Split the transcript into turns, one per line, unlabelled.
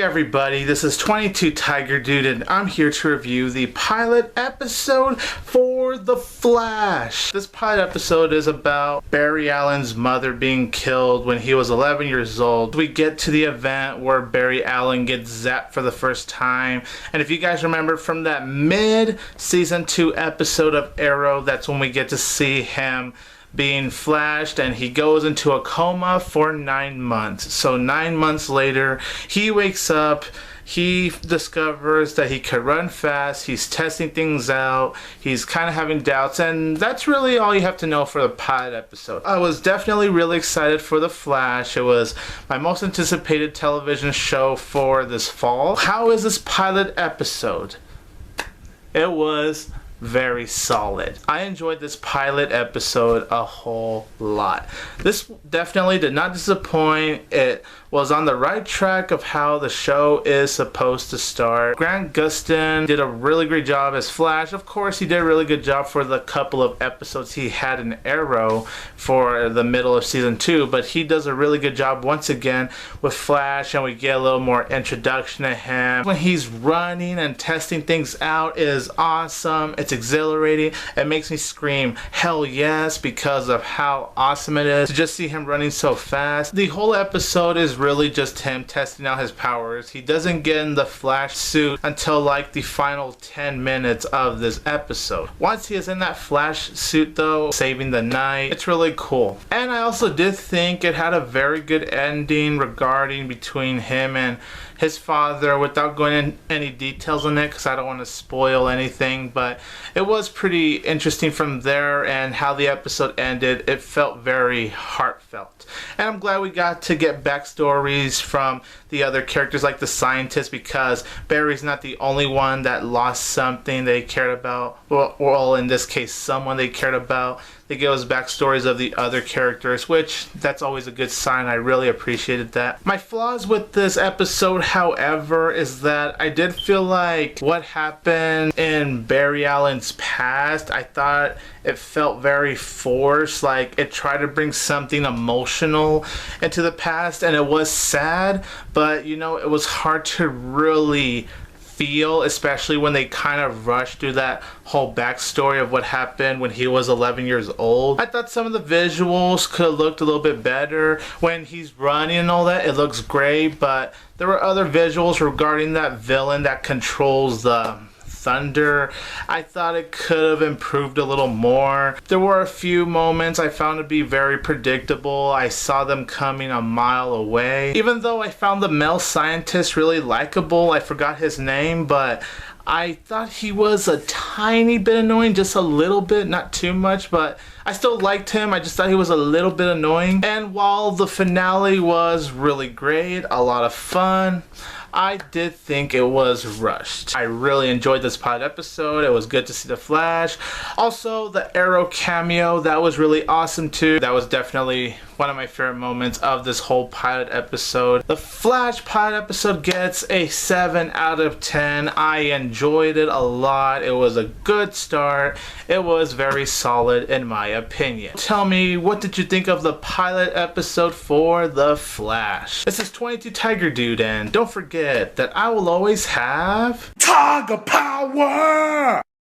everybody, this is 22 Tiger Dude and I'm here to review the pilot episode for The Flash. This pilot episode is about Barry Allen's mother being killed when he was 11 years old. We get to the event where Barry Allen gets zapped for the first time, and if you guys remember from that mid-season 2 episode of Arrow, that's when we get to see him being flashed and he goes into a coma for 9 months. So 9 months later, he wakes up, he discovers that he could run fast, he's testing things out, he's kind of having doubts, and that's really all you have to know for the pilot episode. I was definitely really excited for The Flash. It was my most anticipated television show for this fall. How is this pilot episode? It was very solid. I enjoyed this pilot episode a whole lot. This definitely did not disappoint. It was on the right track of how the show is supposed to start. Grant Gustin did a really great job as Flash. Of course, he did a really good job for the couple of episodes he had in Arrow for the middle of season 2, but he does a really good job once again with Flash, and we get a little more introduction to him. When he's running and testing things out, it is awesome. It's exhilarating. It makes me scream hell yes because of how awesome it is to just see him running so fast. The whole episode is really just him testing out his powers. He doesn't get in the Flash suit until like the final 10 minutes of this episode. Once he is in that Flash suit though, saving the night, it's really cool. And I also did think it had a very good ending regarding between him and his father, without going in any details on it because I don't want to spoil anything, but it was pretty interesting from there, and how the episode ended, it felt very heartfelt. And I'm glad we got to get backstories from the other characters like the scientist, because Barry's not the only one that lost something they cared about, well in this case someone they cared about. They give us backstories of the other characters, which that's always a good sign. I really appreciated that. My flaws with this episode, however, is that I did feel like what happened in Barry Allen's past, I thought it felt very forced. Like it tried to bring something emotional into the past, and it was sad, but you know, it was hard to really feel, especially when they kind of rushed through that whole backstory of what happened when he was 11 years old. I thought some of the visuals could have looked a little bit better. When he's running and all that, it looks great, but there were other visuals regarding that villain that controls the thunder. I thought it could have improved a little more. There were a few moments I found to be very predictable. I saw them coming a mile away. Even though I found the male scientist really likable, I forgot his name, but I thought he was a tiny bit annoying, just a little bit, not too much, but I still liked him. I just thought he was a little bit annoying. And while the finale was really great, a lot of fun, I did think it was rushed. I really enjoyed this pilot episode. It was good to see the Flash. Also, the Arrow cameo, that was really awesome too. That was definitely one of my favorite moments of this whole pilot episode. The Flash pilot episode gets a 7 out of 10. I enjoyed it a lot. It was a good start. It was very solid in my opinion. Tell me, what did you think of the pilot episode for The Flash? This is 22 Tiger Dude, and don't forget that I will always have Tiger Power!